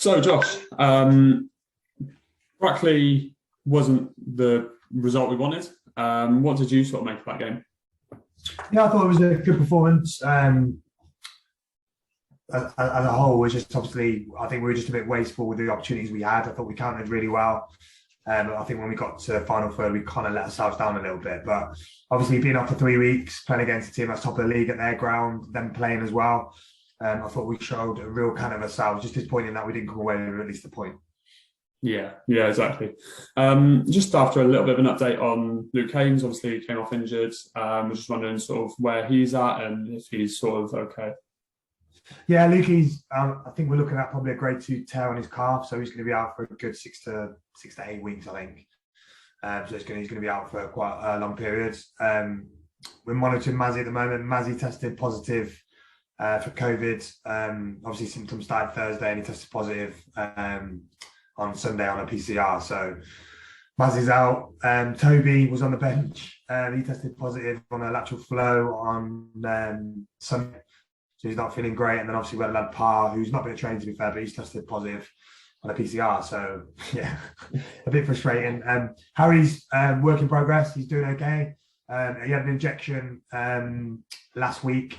So, Josh, Brackley wasn't the result we wanted. What did you sort of make of that game? Yeah, I thought it was a good performance. As a whole, was just obviously, I think we were just a bit wasteful with the opportunities we had. I thought we counted really well. I think when we got to final third, we kind of let ourselves down a little bit. But obviously, being up for 3 weeks, playing against a team that's top of the league at their ground, them playing as well, I thought we showed a real kind of ourselves. Just disappointing that we didn't come away with at least a point. Yeah, exactly. Just after a little bit of an update on Luke Haynes, obviously he came off injured. We're just wondering sort of where he's at and if he's sort of okay. Yeah, Lukey's. I think we're looking at probably a grade 2 tear on his calf, so he's going to be out for a good 6 to 8 weeks, I think. So he's going to be out for quite a long period. We're monitoring Mazzy at the moment. Mazzy tested positive for COVID. Obviously, symptoms started Thursday, and he tested positive on Sunday on a PCR. So Mazzy's out. Toby was on the bench. He tested positive on a lateral flow on Sunday. So he's not feeling great. And then obviously we had a lad Parr, who's not been trained to be fair, but he's tested positive on a PCR. So yeah, a bit frustrating. Harry's work in progress. He's doing okay. He had an injection last week.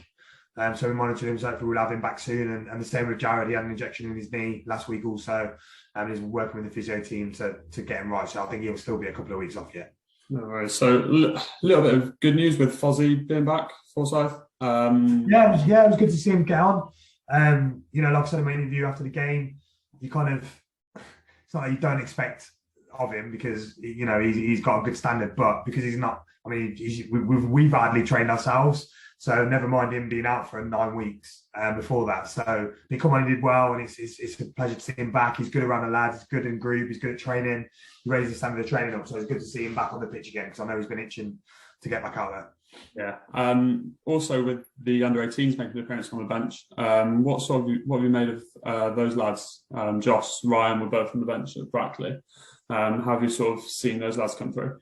So we monitored him, so hopefully we'll have him back soon. And the same with Jared. He had an injection in his knee last week also. And he's working with the physio team to get him right. So I think he'll still be a couple of weeks off yet. No worries. So a little bit of good news with Fozzie being back, Forsyth. Yeah, it was good to see him get on. Like I said in my interview after the game, you kind of, it's not that you don't expect of him because, he's got a good standard, but because he's not, we've hardly trained ourselves. So never mind him being out for 9 weeks before that. So he come on and did well, and it's a pleasure to see him back. He's good around the lads. He's good in group. He's good at training. He raised the standard of training up, so it's good to see him back on the pitch again because I know he's been itching to get back out there. Yeah. Also, with the under-18s making an appearance on the bench, what have you made of those lads? Josh, Ryan were both on the bench at Brackley. How have you sort of seen those lads come through?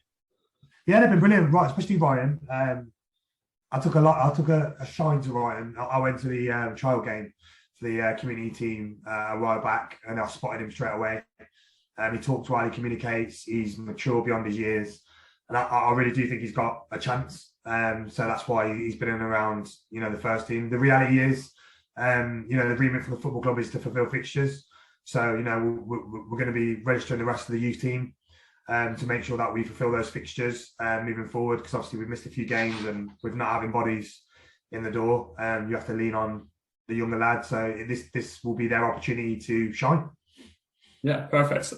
Yeah, they've been brilliant, right? Especially Ryan. I took a shine to Ryan. I went to the trial game for the community team a while back, and I spotted him straight away. He talks well, he communicates, he's mature beyond his years, and I really do think he's got a chance. So that's why he's been in around, the first team. The reality is, the remit for the football club is to fulfil fixtures. So, we're going to be registering the rest of the youth team to make sure that we fulfil those fixtures moving forward, because obviously we've missed a few games and with not having bodies in the door, you have to lean on the younger lads. So this will be their opportunity to shine. Yeah, perfect.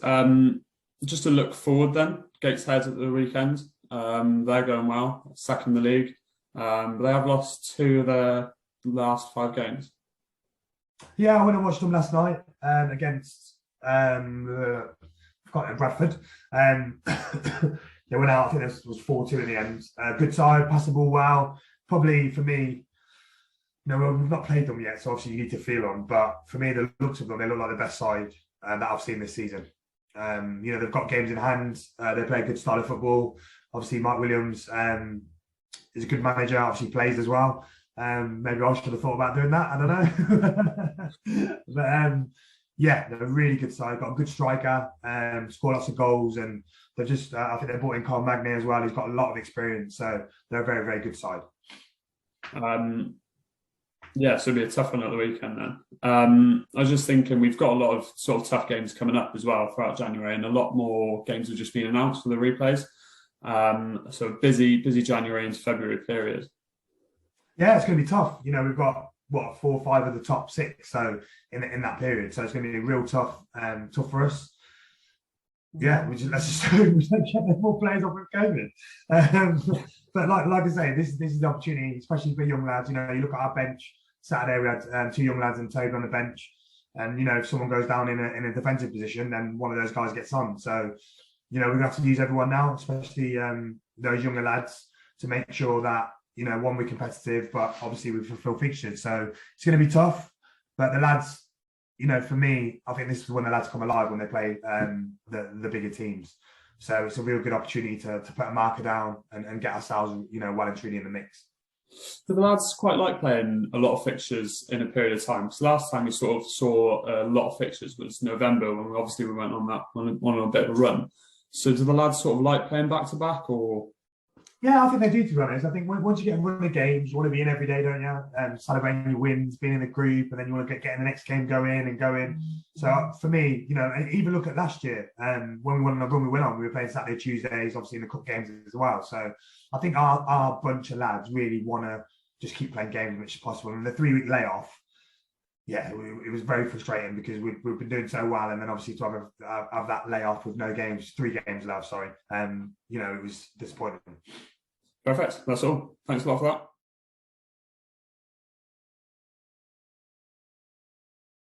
Just to look forward then, Gateshead at the weekend. They're going well, second in the league. But they have lost 2 of their last 5 games. Yeah, I went and watched them last night against Bradford. They went out, I think it was 4-2 in the end. Good side, passed the ball well. Probably for me, we've not played them yet, so obviously you need to feel them. But for me, the looks of them, they look like the best side that I've seen this season. They've got games in hand. They play a good style of football. Obviously, Mike Williams is a good manager. Obviously, plays as well. Maybe I should have thought about doing that. I don't know. But they're a really good side. Got a good striker. Scored lots of goals, and they're just. I think they brought in Carl Magny as well. He's got a lot of experience, so they're a very, very good side. So it'll be a tough one at the weekend then. I was just thinking we've got a lot of sort of tough games coming up as well throughout January, and a lot more games have just been announced for the replays. So busy January into February period. Yeah, it's going to be tough. We've got 4 or 5 of the top 6, so in that period, so it's going to be real tough for us. Yeah, let's just get more players off with COVID. But like I say, this is the opportunity, especially for young lads. You look at our bench. Saturday we had 2 young lads and Toby on the bench, and if someone goes down in a defensive position, then one of those guys gets on. So we're going to have to use everyone now, especially those younger lads, to make sure that one, we're competitive, but obviously we fulfil fixtures. So it's going to be tough, but the lads. For me, I think this is when the lads come alive when they play the bigger teams. So it's a real good opportunity to put a marker down and get ourselves, well and truly in the mix. Do the lads quite like playing a lot of fixtures in a period of time? Because last time we sort of saw a lot of fixtures was November, when we went on that on a bit of a run. So do the lads sort of like playing back to back, or? Yeah, I think they do, to be honest. I think once you get a run of games, you want to be in every day, don't you? Celebrating your wins, being in the group, and then you want to get the next game going and going. So for me, even look at last year, when we went on the run we went on, we were playing Saturday, Tuesdays, obviously in the cup games as well. So I think our bunch of lads really want to just keep playing games as much as possible. And the 3-week layoff, yeah, it was very frustrating because we've been doing so well, and then obviously to have that layoff with no games, 3 games left, sorry. It was disappointing. Perfect. That's all. Thanks a lot for that.